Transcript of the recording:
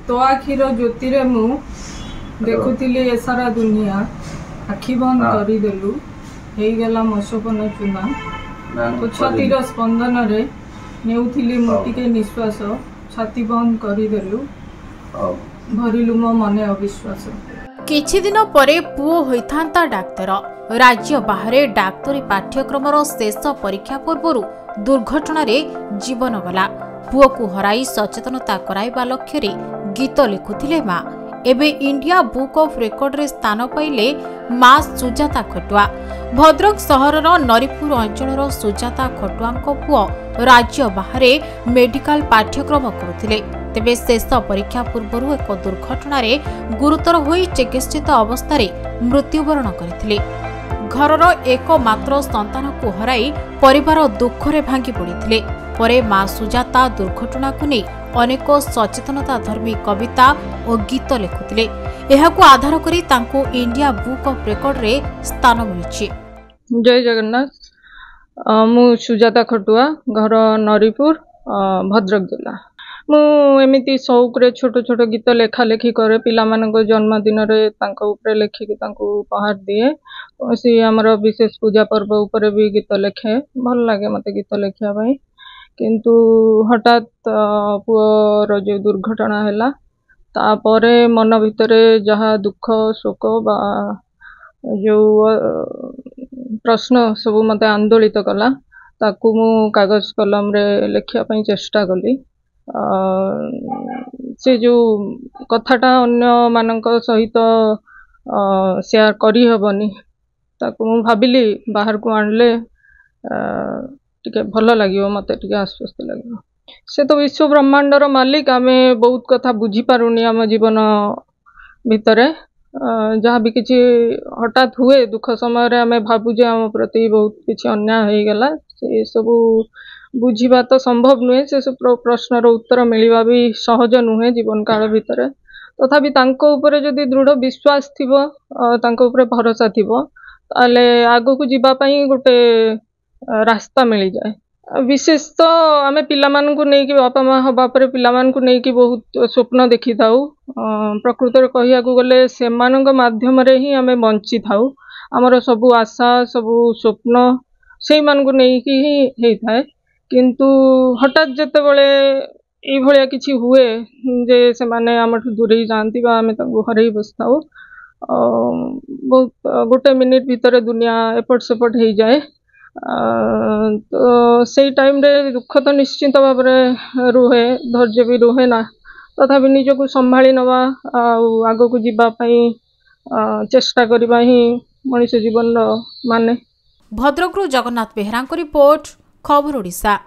तो आखिर ज्योति रे मु देखुली ए सारा दुनिया आखि बंद करदेलु गला मशोपन चुना तो छातीर स्पंदन रे नेउथिली मोटिके निश्वास छाती बंद करदेलु भरिलु मो मने अविश्वास। किछि दिन परे पुओ होइथांता डाक्तर राज्य बाहरे डाक्तरी पाठ्यक्रमर शेष परीक्षा पूर्व दुर्घटना रे जीवन गला। पुओ को हराई सचेतनता कराइबा लक्ष्य रे गीत लिखुथिले मां। एबे इंडिया बुक ऑफ रेकर्ड रे स्थान पाइले मां सुजाता खटुआ। भद्रक सहरर नरीपुर अंचलर सुजाता खटुआंको पुओ राज्य बाहरे मेडिकल पाठ्यक्रम करुथिले। तेबे शेष परीक्षा पूर्व एक दुर्घटना रे गुरुतर होई चिकित्सित अवस्था मृत्युवरण करथिले। घरर एकमात्र संतान को हराई परिवार दुखरे भांगी पड़िथिले। परे मां सुजाता दुर्घटना को नहीं अनेक सचेतनता धर्मी कविता और गीत लिखुथिले। एहाकु आधार करी तांको इंडिया बुक ऑफ रेकर्ड रे स्थान मिलिछि। जय जगन्नाथ। मु सुजाता खटुआ, घर नरीपुर, भद्रक जिला। मु एमिति शौक रे छोट छोट गीत लेखा लेखी करे। पिला मानको जन्मदिन रे तांको ऊपर लेखिकी तांको उपहार दिए। कौनसी हमर विशेष पूजा पर्व ऊपर भी गीत लेखे। भल लागे मते गीत लेखिया भाई। किंतु हठात पुअर जो दुर्घटना हैला तापरे मन भितरे जहा दुख शोक बा जो प्रश्न सब मते आंदोलित कला ताकू मु कागज कलम रे लेखिया पई चेष्टा कली। से जो कथाटा अन्य मानक सहित शेयर करी हबनी ताकू मु भाबिली बाहर को आणले टिके भल लगे मत टिके आश्वस्त लगे। से तो विश्व ब्रह्मांडर मालिक आमे बहुत कथा बुझी पारुनी आम जीवन भितरे जहाँ भी किसी हठात हुए दुख समय रे आमे भाबुजे आम प्रति बहुत किसी अन्याय हो गला। से सब बुझीबा तो संभव नुहे। से सब प्रश्नर उत्तर मिलवा भी सहज नुहे जीवन काल भितरे। तथापि तांको ऊपर जदि दृढ़ विश्वास थिबो तांको ऊपर भरोसा थिबो ताले आगो को जीवा पई गोटे रास्ता मिल जाए। विशेष तो आमे पिला मान को नहीं कि बापा माँ हवा पर पिला मान को नहीं कि बहुत स्वप्न देखी थाउ। प्रकृत रे कहिया को गले से मानक माध्यम रे ही आमे बंची थाउ। हमर सबु आशा सबु स्वप्न से मान को नहीं कि ही हेई थाए। किंतु हठात जते बळे ए भलिया किछि हुए जे से माने हमठु दूरे जानती बा आमे ताको हरई बसताउ। बहुत गोटे मिनिट भीतर दुनिया एपट सेपट हो जाए। तो से टाइम रे दुख तो निश्चिंत भाव रुहे, धैर्य भी रुहे ना। तथापि निज को संभाली नवा आग को जीवा पई चेष्टा करबा ही मनुष्य जीवन माने। भद्रकरू जगन्नाथ बेहरा रिपोर्ट, खबर ओडिशा।